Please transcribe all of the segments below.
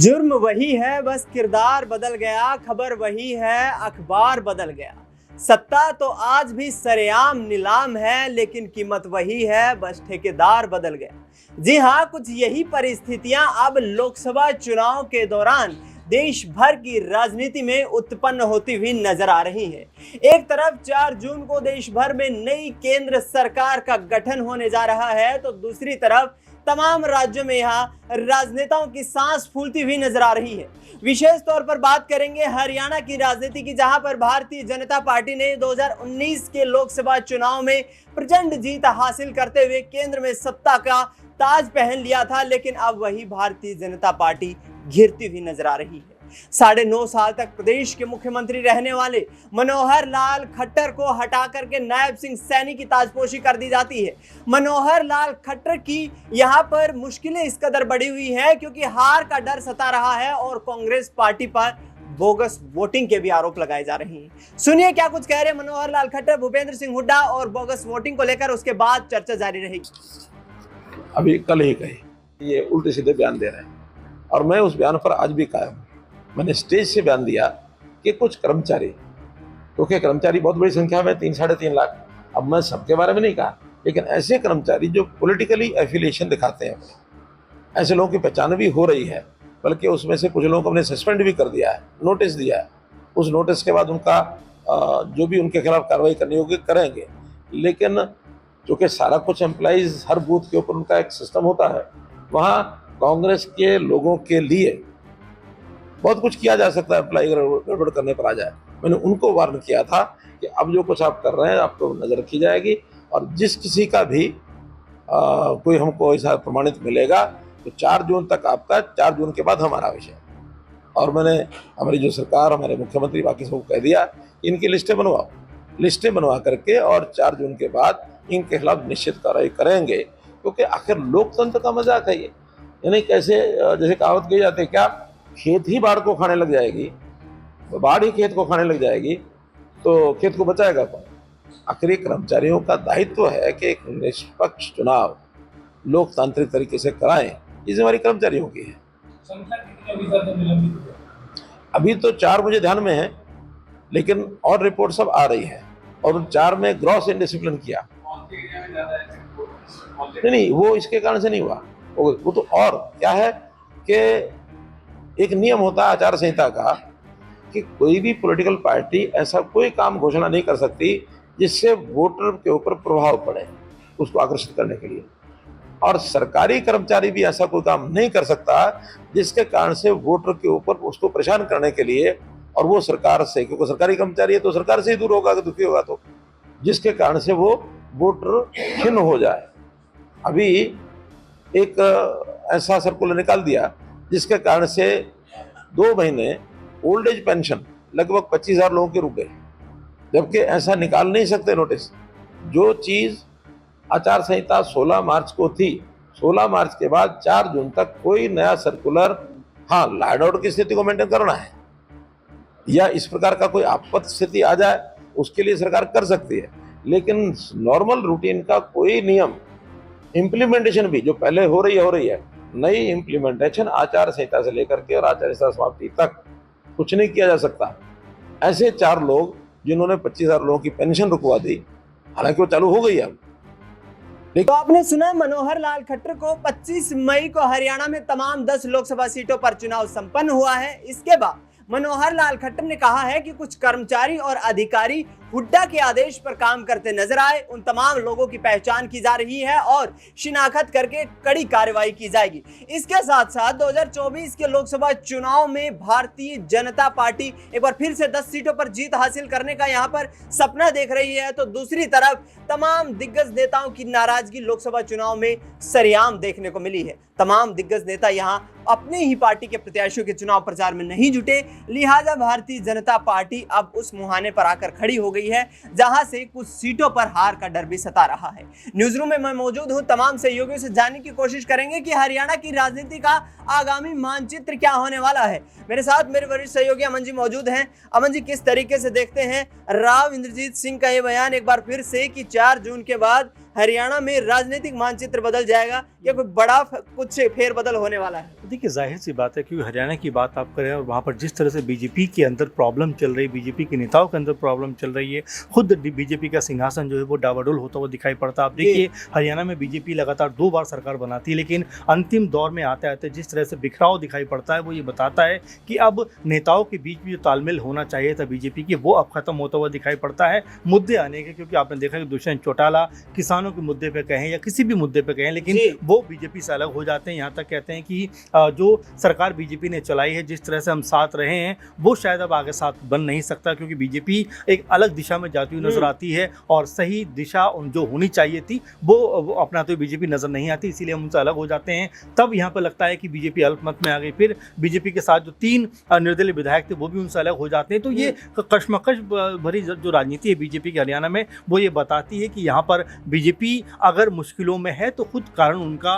जुर्म वही है, बस किरदार बदल गया। खबर वही है, अखबार बदल गया। सत्ता तो आज भी सरेआम नीलाम है, लेकिन कीमत वही है, बस ठेकेदार बदल गया। जी हाँ, कुछ यही परिस्थितियां अब लोकसभा चुनाव के दौरान देश भर की राजनीति में उत्पन्न होती हुई नजर आ रही है। एक तरफ 4 जून को देश भर में नई केंद्र सरकार का गठन होने जा रहा है, तो दूसरी तरफ तमाम राज्यों में यहाँ राजनेताओं की सांस फूलती हुई नजर आ रही है। विशेष तौर पर बात करेंगे हरियाणा की राजनीति की, जहां पर भारतीय जनता पार्टी ने 2019 के लोकसभा चुनाव में प्रचंड जीत हासिल करते हुए केंद्र में सत्ता का ताज पहन लिया था, लेकिन अब वही भारतीय जनता पार्टी घिरती हुई नजर आ रही है। 9.5 साल तक प्रदेश के मुख्यमंत्री रहने वाले मनोहर लाल खट्टर को हटा करके नायब सिंह सैनी की ताजपोशी कर दी जाती है। मनोहर लाल खट्टर की यहां पर मुश्किलें इस कदर बढ़ी हुई है क्योंकि हार का डर सता रहा है और कांग्रेस पार्टी पर बोगस वोटिंग के भी आरोप लगाए जा रहे हैं। सुनिए क्या कुछ कह रहे हैं मनोहर लाल खट्टर, भूपेंद्र सिंह हुड्डा और बोगस वोटिंग को लेकर, उसके बाद चर्चा जारी रहेगी। अभी कल ही कही ये उल्टे सीधे बयान दे रहे हैं और मैं उस बयान पर आज भी कायम हूं। मैंने स्टेज से बयान दिया कि कुछ कर्मचारी, क्योंकि कर्मचारी बहुत बड़ी संख्या में 3-3.5 लाख, अब मैं सबके बारे में नहीं कहा, लेकिन ऐसे कर्मचारी जो पॉलिटिकली एफिलिएशन दिखाते हैं, ऐसे लोगों की पहचान भी हो रही है, बल्कि उसमें से कुछ लोगों को हमने सस्पेंड भी कर दिया है, नोटिस दिया है। उस नोटिस के बाद उनका जो भी उनके खिलाफ कार्रवाई करनी होगी करेंगे। लेकिन चूँकि सारा कुछ एम्प्लॉइज हर बूथ के ऊपर उनका एक सिस्टम होता है, वहाँ कांग्रेस के लोगों के लिए बहुत कुछ किया जा सकता है। एम्प्लॉय गड़बड़ करने पर आ जाए, मैंने उनको वार्न किया था कि अब जो कुछ आप कर रहे हैं आपको नज़र रखी जाएगी और जिस किसी का भी कोई हमको ऐसा प्रमाणित मिलेगा तो 4 जून तक आपका, 4 जून के बाद हमारा विषय। और मैंने हमारी जो सरकार, हमारे मुख्यमंत्री, बाकी सबको कह दिया इनकी लिस्टें बनवाओ, लिस्टें बनवा करके और 4 जून के बाद इनके खिलाफ निश्चित कार्रवाई करेंगे, क्योंकि आखिर लोकतंत्र का मजाक है ये। यानी कैसे, जैसे कहावत कही जाती है, क्या खेत ही बाढ़ को खाने लग जाएगी, बाढ़ ही खेत को खाने लग जाएगी तो खेत को बचाएगा कौन? आखिर कर्मचारियों का दायित्व है कि एक निष्पक्ष चुनाव लोकतांत्रिक तरीके से कराएं, ये जिम्मेदारी कर्मचारियों की है। अभी तो 4 मुझे ध्यान में है, लेकिन और रिपोर्ट सब आ रही है और उन 4 में ग्रॉस इंडिसिप्लिन किया नहीं, वो इसके कारण से नहीं हुआ। वो तो और क्या है कि एक नियम होता है आचार संहिता का कि कोई भी पॉलिटिकल पार्टी ऐसा कोई काम घोषणा नहीं कर सकती जिससे वोटर के ऊपर प्रभाव पड़े, उसको आकर्षित करने के लिए। और सरकारी कर्मचारी भी ऐसा कोई काम नहीं कर सकता जिसके कारण से वोटर के ऊपर उसको परेशान करने के लिए, और वो सरकार से, क्योंकि सरकारी कर्मचारी है तो सरकार से ही दूर होगा, दुखी होगा, तो जिसके कारण से वो वोटर खिन्न हो जाए। अभी एक ऐसा सर्कुलर निकाल दिया जिसके कारण से 2 महीने ओल्ड एज पेंशन लगभग 25,000 लोगों के रुक गए, जबकि ऐसा निकाल नहीं सकते नोटिस। जो चीज़ आचार संहिता 16 मार्च को थी, 16 मार्च के बाद 4 जून तक कोई नया सर्कुलर, हाँ लॉ एंड ऑर्डर की स्थिति को मेंटेन करना है या इस प्रकार का कोई आपात स्थिति आ जाए उसके लिए सरकार कर सकती है, लेकिन नॉर्मल रूटीन का कोई नियम, इम्प्लीमेंटेशन भी जो पहले हो रही है, नई इम्प्लीमेंटेशन आचार संहिता से लेकर के और आचार संहिता समाप्ति तक कुछ नहीं किया जा सकता। ऐसे 4 लोग जिन्होंने 25,000 लोगों की पेंशन रुकवा दी, हालांकि वो चालू हो गई अब। तो आपने सुना, मनोहर लाल खट्टर को 25 मई को हरियाणा में तमाम 10 लोकसभा सीटों पर चुनाव संपन्न हुआ है। इसके बाद मनोहर लाल खट्टर ने कहा है कि कुछ कर्मचारी और अधिकारी हुड्डा के आदेश पर काम करते नजर आए, उन तमाम लोगों की पहचान की जा रही है और शिनाख्त करके कड़ी कार्रवाई की जाएगी। इसके साथ साथ 2024 के लोकसभा चुनाव में भारतीय जनता पार्टी एक बार फिर से 10 सीटों पर जीत हासिल करने का यहां पर सपना देख रही है, तो दूसरी तरफ तमाम दिग्गज नेताओं की नाराजगी लोकसभा चुनाव में सरेआम देखने को मिली है। तमाम दिग्गज नेता यहां अपने ही पार्टी के प्रत्याशियों के चुनाव प्रचार में नहीं जुटे, लिहाजा भारतीय जनता पार्टी अब उस मुहाने पर आकर खड़ी हो गई है जहां से कुछ सीटों पर हार का डर भी सता रहा है। न्यूज रूम में मैं मौजूद हूं, तमाम सहयोगियों से जानने की कोशिश करेंगे कि हरियाणा की राजनीति का आगामी मानचित्र क्या होने वाला है। मेरे साथ मेरे वरिष्ठ सहयोगी अमन जी मौजूद हैं। अमन जी, किस तरीके से देखते हैं राव इंद्रजीत सिंह का यह बयान एक बार फिर से कि 4 जून के बाद हरियाणा में राजनीतिक मानचित्र बदल जाएगा या कोई बड़ा कुछ फेरबदल होने वाला है? देखिए, जाहिर सी बात है, क्योंकि हरियाणा की बात आप करें और वहाँ पर जिस तरह से बीजेपी के अंदर प्रॉब्लम चल रही है, बीजेपी के नेताओं के अंदर प्रॉब्लम चल रही है, खुद बीजेपी का सिंहासन जो है वो डावाडोल होता हुआ दिखाई पड़ता है। आप देखिए, हरियाणा में बीजेपी लगातार 2 बार सरकार बनाती है, लेकिन अंतिम दौर में आते आते जिस तरह से बिखराव दिखाई पड़ता है, वो ये बताता है कि अब नेताओं के बीच में जो तालमेल होना चाहिए था बीजेपी की, वो अब खत्म होता हुआ दिखाई पड़ता है मुद्दे आने के। क्योंकि आपने देखा कि दुष्यंत चौटाला किसानों के मुद्दे पे कहें या किसी भी मुद्दे पे कहें, लेकिन वो बीजेपी से अलग हो जाते हैं। यहाँ तक कहते हैं कि जो सरकार बीजेपी ने चलाई है, जिस तरह से हम साथ रहे हैं, वो शायद अब आगे साथ बन नहीं सकता, क्योंकि बीजेपी एक अलग दिशा में जाती हुई नजर आती है और सही दिशा जो होनी चाहिए थी वो अपनाते हुए बीजेपी नजर नहीं आती, इसीलिए हम उनसे अलग हो जाते हैं। तब यहाँ पर लगता है कि बीजेपी अल्पमत में आ गई। फिर बीजेपी के साथ जो 3 निर्दलीय विधायक थे वो भी उनसे अलग हो जाते हैं। तो ये कश्मकश भरी जो राजनीति है बीजेपी के हरियाणा में, वो ये बताती है कि यहाँ पर बीजेपी अगर मुश्किलों में है तो खुद कारण उनके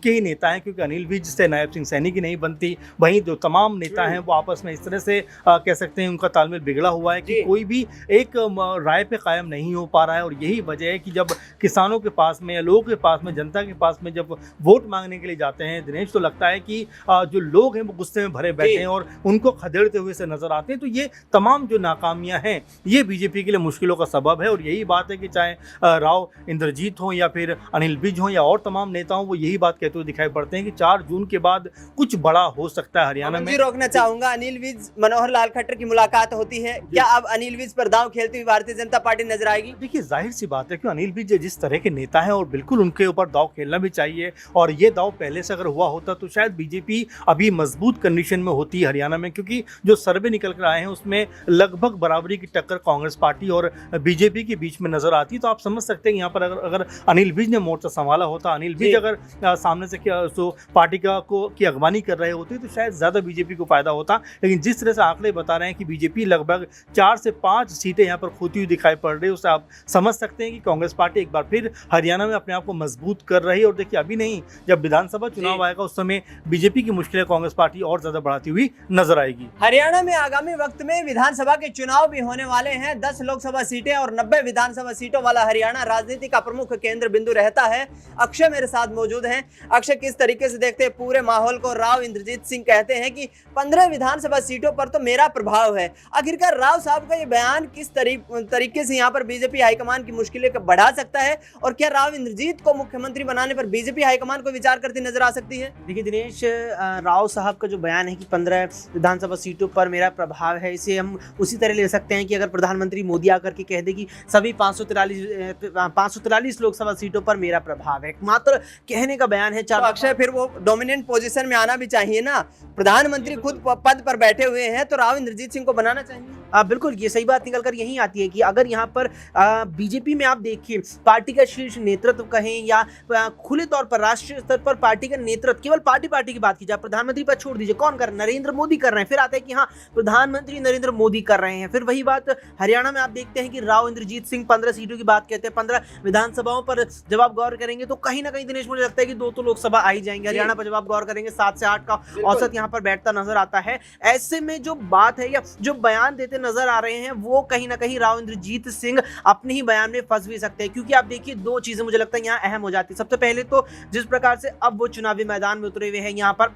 ही नेता हैं, क्योंकि अनिल विज से नायब सिंह सैनी की नहीं बनती। वहीं जो तमाम नेता हैं वो आपस में इस तरह से कह सकते हैं उनका तालमेल बिगड़ा हुआ है कि कोई भी एक राय पे कायम नहीं हो पा रहा है। और यही वजह है कि जब किसानों के पास में या लोगों के पास में, जनता के पास में जब वोट मांगने के लिए जाते हैं दिनेश, तो लगता है कि जो लोग हैं वो गुस्से में भरे बैठे हैं और उनको खदेड़ते हुए से नजर आते हैं। तो ये तमाम जो नाकामियां हैं ये बीजेपी के लिए मुश्किलों का सबब है। और यही बात है कि चाहे राव इंद्रजीत हो या फिर अनिल विज हो या और तमाम नेता हो, वो यही बात कहते हुए दिखाई पड़ते हैं कि 4 जून के बाद कुछ बड़ा हो सकता है हरियाणा में। रोकना चाहूंगा, अनिल विज मनोहर लाल खट्टर की मुलाकात होती है, क्या अब अनिल विज पर दांव खेलती हुई भारतीय जनता पार्टी नजर आएगी? देखिए, जाहिर सी बात है कि अनिल विज जिस तरह के नेता हैं और बिल्कुल उनके ऊपर दांव खेलना भी चाहिए। और ये दांव पहले से अगर हुआ होता तो शायद बीजेपी अभी मजबूत कंडीशन में होती है हरियाणा में, क्योंकि जो सर्वे निकल कर आए हैं उसमें लगभग बराबरी की टक्कर कांग्रेस पार्टी और बीजेपी के बीच में नजर आती है। तो आप समझ सकते हैं यहाँ पर अगर अनिल विज ने मोर्चा संभाला होता, अनिल विज अगर सामने से पार्टी की अगवानी कर रहे होते तो शायद ज्यादा बीजेपी को फायदा होता। लेकिन जिस तरह से आंकड़े बता रहे हैं कि बीजेपी लगभग 4 से 5 सीटें यहाँ पर खोती हुई दिखाई पड़ रही है, उससे आप समझ सकते हैं कि कांग्रेस पार्टी एक बार फिर हरियाणा में अपने आप को मजबूत कर रही है। और देखिए, अभी नहीं, जब विधानसभा चुनाव आएगा उस समय बीजेपी की मुश्किलें कांग्रेस पार्टी और ज्यादा बढ़ाती हुई नजर आएगी। हरियाणा में आगामी वक्त में विधानसभा के चुनाव भी होने वाले हैं। 10 लोकसभा सीटें और 90 विधानसभा सीटों वाला हरियाणा राजनीति का प्रमुख केंद्र बिंदु रहता है। अक्षय मेरे साथ मौजूद हैं। अक्षय, किस तरीके से देखते हैं पूरे माहौल को? राव इंद्रजीत सिंह कहते हैं कि 15 विधानसभा सीटों पर तो मेरा प्रभाव है। आखिरकार राव साहब का ये बयान किस तरीके से यहाँ पर बीजेपी हाईकमान की मुश्किलें बढ़ा सकता है, और क्या राव इंद्रजीत को मुख्यमंत्री बनाने पर बीजेपी हाईकमान को विचार करती नजर आ सकती है? देखिए दिनेश, राव साहब का जो बयान है कि 15 विधानसभा सीटों पर मेरा प्रभाव है, इसे हम उसी तरह ले सकते हैं कि अगर प्रधानमंत्री मोदी आकर के कह दे कि सभी 543 लोकसभा सीटों पर मेरा प्रभाव है, मात्र कहने का बयान है। तो अक्षय, फिर वो डोमिनेंट पोजीशन में आना भी चाहिए ना। प्रधानमंत्री खुद पद पर बैठे हुए हैं तो राव इंद्रजीत सिंह को बनाना चाहिए। बिल्कुल, ये सही बात निकल कर यही आती है कि अगर यहाँ पर बीजेपी में आप देखिए पार्टी का शीर्ष नेतृत्व कहें या खुले तौर पर राष्ट्रीय स्तर पर पार्टी का नेतृत्व, केवल पार्टी की बात की जाए, प्रधानमंत्री पद छोड़ दीजिए, कौन कर रहे हैं? नरेंद्र मोदी कर रहे हैं। फिर आता है कि हाँ, प्रधानमंत्री नरेंद्र मोदी कर रहे हैं। फिर वही बात हरियाणा में आप देखते हैं कि राव इंद्रजीत सिंह 15 सीटों की बात कहते हैं। 15 विधानसभाओं पर जब आप गौर करेंगे तो कहीं ना कहीं दिनेश, मुझे लगता है कि 2 तो लोकसभा आ ही जाएंगे। हरियाणा पर जब आप गौर करेंगे 7 से 8 का औसत यहाँ पर बैठता नजर आता है। ऐसे में जो बात है या जो बयान देते नजर आ रहे हैं वो कहीं ना कहीं राव इंद्रजीत सिंह अपने ही बयान में फंस भी सकते हैं, क्योंकि आप देखिए 2 चीजें मुझे लगता है यहाँ अहम हो जाती है। सबसे पहले तो जिस प्रकार से अब वो चुनावी मैदान में उतरे हुए हैं, यहाँ पर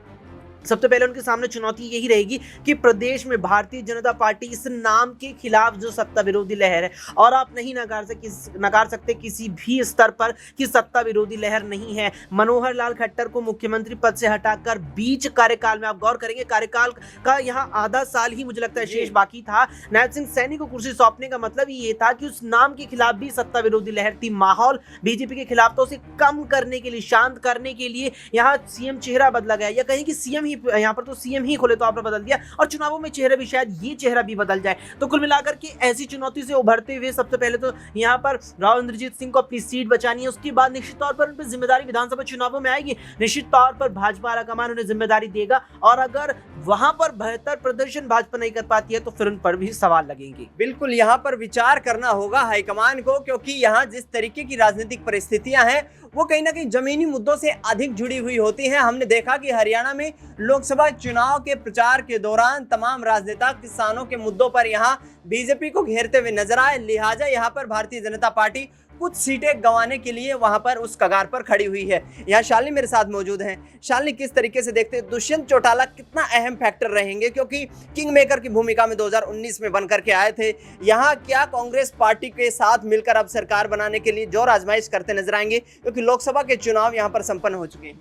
सबसे पहले उनके सामने चुनौती यही रहेगी कि प्रदेश में भारतीय जनता पार्टी इस नाम के खिलाफ जो सत्ता विरोधी लहर है, और आप नहीं नकार सकते किसी भी स्तर पर कि सत्ता विरोधी लहर नहीं है। मनोहर लाल खट्टर को मुख्यमंत्री पद से हटाकर बीच कार्यकाल में आप गौर करेंगे, कार्यकाल का यहाँ आधा साल ही मुझे लगता है शेष बाकी था। नायब सिंह सैनी को कुर्सी सौंपने का मतलब ये था कि उस नाम के खिलाफ भी सत्ता विरोधी लहर थी। माहौल बीजेपी के खिलाफ तो उसे कम करने के लिए, शांत करने के लिए यहाँ सीएम चेहरा बदला गया, या कहीं कि सीएम ही यहाँ पर तो सीएम ही खुले तौर पर बदल दिया, और चुनावों में चेहरा भी शायद ये चेहरा भी बदल जाए। तो कुल मिलाकर के ऐसी चुनौती से उभरते हुए सबसे पहले तो यहाँ पर राव इंद्रजीत सिंह को अपनी सीट बचानी है। उसके बाद निश्चित तौर पर उन पर जिम्मेदारी विधानसभा चुनावों में आएगी। निश्चित तौर पर भाजपा हाईकमान उन्हें जिम्मेदारी देगा, और अगर वहां पर बेहतर प्रदर्शन भाजपा नहीं कर पाती है तो फिर उन पर भी सवाल लगेंगे। बिल्कुल, यहाँ पर विचार करना होगा हाईकमान को, क्योंकि यहाँ जिस तरीके की राजनीतिक परिस्थितियां हैं वो कहीं ना कहीं जमीनी मुद्दों से अधिक जुड़ी हुई होती हैं। हमने देखा कि हरियाणा में लोकसभा चुनाव के प्रचार के दौरान तमाम राजनेता किसानों के मुद्दों पर यहाँ बीजेपी को घेरते हुए नजर आए। लिहाजा यहाँ पर भारतीय जनता पार्टी कुछ सीटें गंवाने के लिए वहां पर उस कगार पर खड़ी हुई है। यहाँ शालिनी मेरे साथ मौजूद हैं। शालिनी, किस तरीके से देखते हैं दुष्यंत चौटाला कितना अहम फैक्टर रहेंगे, क्योंकि किंग मेकर की भूमिका में 2019 में बनकर के आए थे। यहाँ क्या कांग्रेस पार्टी के साथ मिलकर अब सरकार बनाने के लिए जोर आजमाइश करते नजर आएंगे, क्योंकि लोकसभा के चुनाव यहाँ पर संपन्न हो चुके हैं?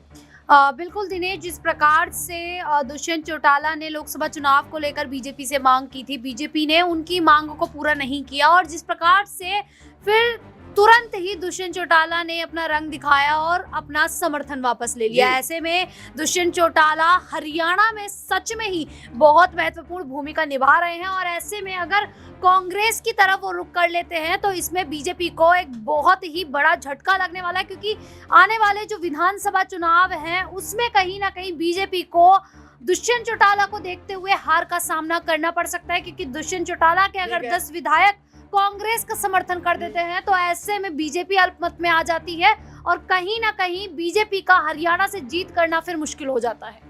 बिल्कुल दिनेश, जिस प्रकार से दुष्यंत चौटाला ने लोकसभा चुनाव को लेकर बीजेपी से मांग की थी, बीजेपी ने उनकी मांगों को पूरा नहीं किया और जिस प्रकार से फिर तुरंत ही दुष्यंत चौटाला ने अपना रंग दिखाया और अपना समर्थन वापस ले लिया। ऐसे में दुष्यंत चौटाला हरियाणा में सच में ही बहुत महत्वपूर्ण भूमिका निभा रहे हैं और ऐसे में अगर कांग्रेस की तरफ वो रुख कर लेते हैं तो इसमें बीजेपी को एक बहुत ही बड़ा झटका लगने वाला है, क्योंकि आने वाले जो विधानसभा चुनाव हैं उसमें कहीं ना कहीं बीजेपी को दुष्यंत चौटाला को देखते हुए हार का सामना करना पड़ सकता है, क्योंकि दुष्यंत चौटाला के अगर 10 विधायक कांग्रेस का समर्थन कर देते हैं तो ऐसे में बीजेपी अल्पमत में आ जाती है और कहीं ना कहीं बीजेपी का हरियाणा से जीत करना फिर मुश्किल हो जाता है।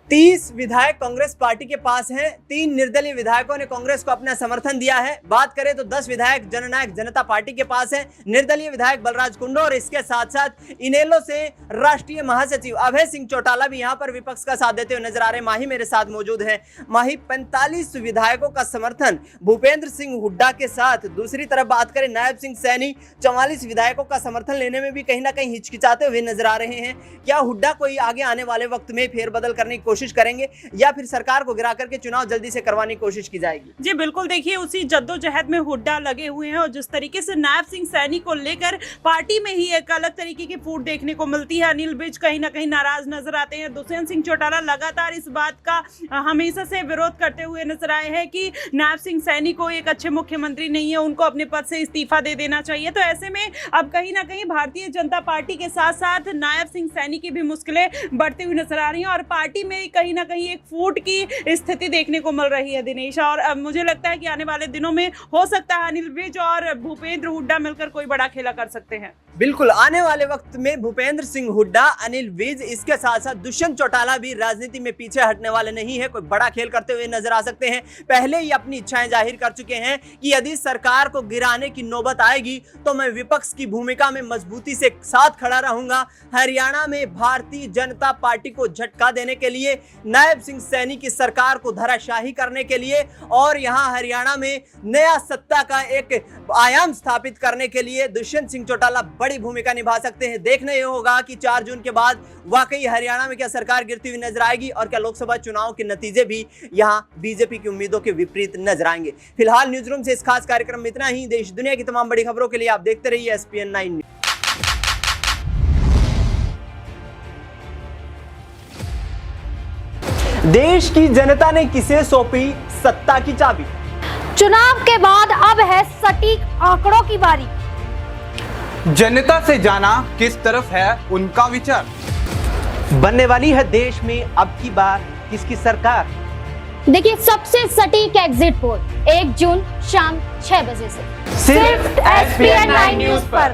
30 विधायक कांग्रेस पार्टी के पास हैं। 3 निर्दलीय विधायकों ने कांग्रेस को अपना समर्थन दिया है। बात करें तो 10 विधायक जननायक जनता पार्टी के पास हैं। निर्दलीय विधायक बलराज कुंडू और इसके साथ साथ इनेलो से राष्ट्रीय महासचिव अभय सिंह चौटाला भी यहाँ पर विपक्ष का साथ देते हुए नजर आ रहे हैं। माही मेरे साथ मौजूद है। माही, 45 विधायकों का समर्थन भूपेंद्र सिंह हुड्डा के साथ, दूसरी तरफ बात करें नायब सिंह सैनी 44 विधायकों का समर्थन लेने में भी कहीं ना कहीं हिचकिचाते हुए नजर आ रहे हैं। क्या हुड्डा कोई आगे आने वाले वक्त में फेरबदल करने की कोशिश करेंगे या फिर सरकार को गिरा करके चुनाव जल्दी से करवाने की कोशिश की जाएगी? जी बिल्कुल, देखिए उसी जद्दोजहद में हुड्डा लगे हुए हैं और जिस तरीके से नायब सिंह सैनी को लेकर पार्टी में ही एक अलग तरीके की फूट देखने को मिलती है। अनिल विज कहीं ना कहीं नाराज नजर आते हैं। दुष्यंत सिंह चौटाला लगातार इस बात का हमेशा से विरोध करते हुए नजर आए हैं कि नायब सिंह सैनी को एक अच्छे मुख्यमंत्री नहीं है, उनको अपने पद से इस्तीफा दे देना चाहिए। तो ऐसे में अब कहीं ना कहीं भारतीय जनता पार्टी के साथ साथ नायब सिंह सैनी की भी मुश्किलें बढ़ती हुई नजर आ रही हैं और पार्टी में कहीं ना कहीं एक फूट की स्थिति देखने को मिल रही है दिनेश। और मुझे लगता है कि आने वाले दिनों में हो सकता है अनिल विज और भूपेंद्र हुड्डा मिलकर कोई बड़ा खेला कर सकते हैं। बिल्कुल, आने वाले वक्त में भूपेंद्र सिंह हुड्डा, अनिल विज, इसके साथ साथ दुष्यंत चौटाला भी राजनीति में पीछे हटने वाले नहीं है, कोई बड़ा खेल करते हुए नजर आ सकते हैं। पहले ही अपनी इच्छाएं जाहिर कर चुके हैं कि यदि सरकार को गिराने की नौबत आएगी तो मैं विपक्ष की भूमिका में मजबूती से साथ खड़ा रहूंगा। हरियाणा में भारतीय जनता पार्टी को झटका देने के लिए, नायब सिंह सैनी की सरकार को धराशाही करने के लिए और यहां हरियाणा में नया सत्ता का एक आयाम स्थापित करने के लिए दुष्यंत सिंह चौटाला बड़ी भूमिका निभा सकते हैं। देखना यह होगा कि 4 जून के बाद वाकई हरियाणा में क्या सरकार गिरती हुई नजर आएगी और क्या लोकसभा चुनाव के नतीजे भी यहां बीजेपी की उम्मीदों के विपरीत नजर आएंगे। फिलहाल न्यूज रूम से इस खास कार्यक्रम में इतना ही। देश दुनिया की तमाम बड़ी खबरों के लिए आप देखते रहिए SPN 9 न्यूज। देश की जनता ने किसे सौंपी सत्ता की चाबी? चुनाव के बाद अब है सटीक आंकड़ों की बारी। जनता से जाना किस तरफ है उनका विचार। बनने वाली है देश में अब की बार किसकी सरकार? देखिए सबसे सटीक एग्जिट पोल 1 जून शाम 6 बजे से सिर्फ SPN 9 न्यूज पर।